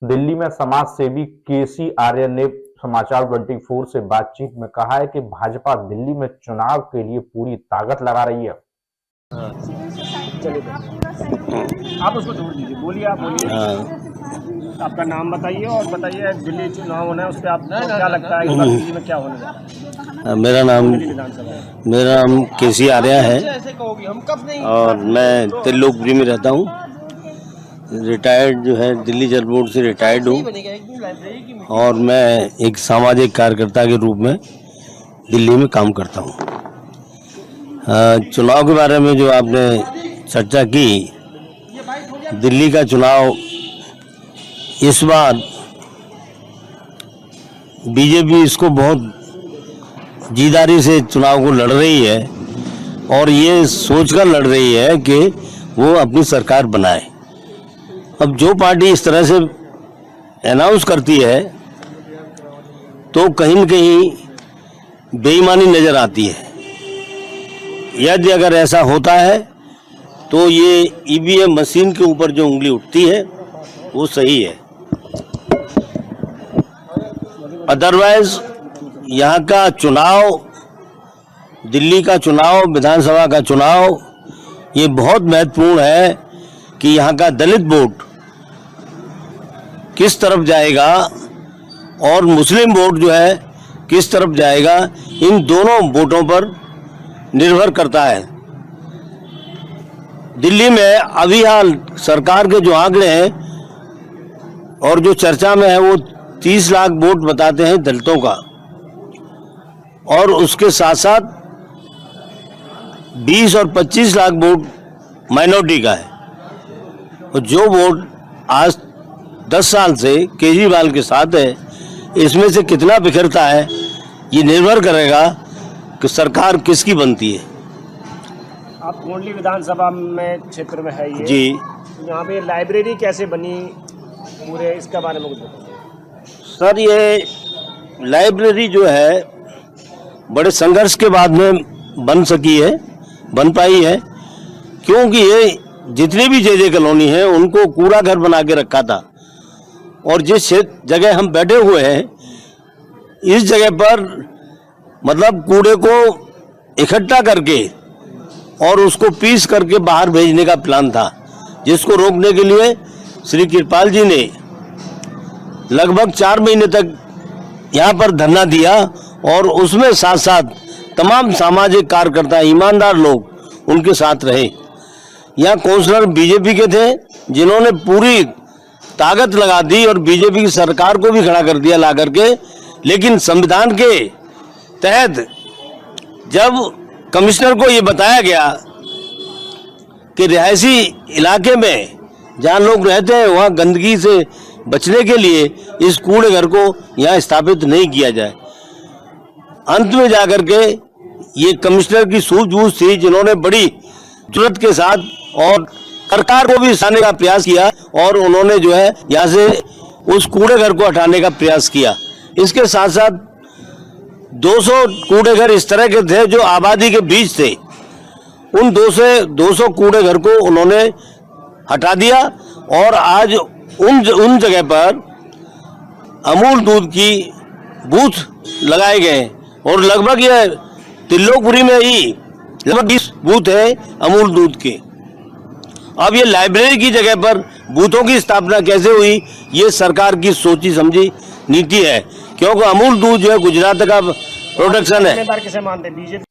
दिल्ली में समाज सेवी केसी आर्य ने समाचार 24 से बातचीत में कहा है कि भाजपा दिल्ली में चुनाव के लिए पूरी ताकत लगा रही है। आप उसको छोड़ दीजिए, बोलिए, आप बोलिए। आपका नाम बताइए और बताइए दिल्ली चुनाव होना है, उस पर आपको क्या लगता है कि दिल्ली में क्या होने जा रहा है? मेरा नाम केसी आर्य है और मैं त्रिलोकपुरी में रहता हूँ। रिटायर्ड जो है दिल्ली जल बोर्ड से रिटायर्ड हूँ और मैं एक सामाजिक कार्यकर्ता के रूप में दिल्ली में काम करता हूँ। चुनाव के बारे में जो आपने चर्चा की, दिल्ली का चुनाव इस बार बीजेपी इसको बहुत जीदारी से चुनाव को लड़ रही है और ये सोचकर लड़ रही है कि वो अपनी सरकार बनाए। अब जो पार्टी इस तरह से अनाउंस करती है तो कहीं न कहीं बेईमानी नज़र आती है। यदि अगर ऐसा होता है तो ये ईवीएम मशीन के ऊपर जो उंगली उठती है वो सही है। अदरवाइज यहाँ का चुनाव, दिल्ली का चुनाव, विधानसभा का चुनाव, ये बहुत महत्वपूर्ण है कि यहाँ का दलित वोट किस तरफ जाएगा और मुस्लिम वोट जो है किस तरफ जाएगा, इन दोनों वोटों पर निर्भर करता है। दिल्ली में अभी हाल सरकार के जो आंकड़े हैं और जो चर्चा में है वो 30 लाख वोट बताते हैं दलितों का और उसके साथ साथ 20 और 25 लाख वोट माइनॉरिटी का है। और जो वोट आज 10 साल से केजरीवाल के साथ है, इसमें से कितना बिखरता है ये निर्भर करेगा कि सरकार किसकी बनती है। आप कोंडली विधानसभा में क्षेत्र में है ये जी, यहाँ पे लाइब्रेरी कैसे बनी पूरे, इसके बारे में कुछ बताइए। सर, ये लाइब्रेरी जो है बड़े संघर्ष के बाद में बन पाई है, क्योंकि ये जितनी भी जे कॉलोनी है उनको कूड़ा घर बना के रखा था और जिस जगह हम बैठे हुए हैं इस जगह पर मतलब कूड़े को इकट्ठा करके और उसको पीस करके बाहर भेजने का प्लान था, जिसको रोकने के लिए श्री कृपाल जी ने लगभग 4 महीने तक यहाँ पर धरना दिया और उसमें साथ साथ तमाम सामाजिक कार्यकर्ता, ईमानदार लोग उनके साथ रहे। यहाँ काउंसलर बीजेपी के थे जिन्होंने पूरी ताकत लगा दी और बीजेपी की सरकार को भी खड़ा कर दिया ला करके। लेकिन संविधान के तहत जब कमिश्नर को ये बताया गया कि रिहायशी इलाके में जहाँ लोग रहते हैं वहाँ गंदगी से बचने के लिए इस कूड़े घर को यहाँ स्थापित नहीं किया जाए, अंत में जाकर के ये कमिश्नर की सूझबूझ थी जिन्होंने बड़ी जुर्रत के साथ और सरकार को भी हटाने का प्रयास किया और उन्होंने जो है यहाँ से उस कूड़े घर को हटाने का प्रयास किया। इसके साथ साथ 200 कूड़े घर इस तरह के थे जो आबादी के बीच थे, उन 200 कूड़े घर को उन्होंने हटा दिया और आज उन जगह पर अमूल दूध की बूथ लगाए गए और लगभग ये त्रिलोकपुरी में ही लगभग 20 बूथ है अमूल दूध के। अब ये लाइब्रेरी की जगह पर बूथों की स्थापना कैसे हुई, ये सरकार की सोची समझी नीति है, क्योंकि अमूल दूध जो है गुजरात का प्रोडक्शन है। किसे मानते हैं? बीजेपी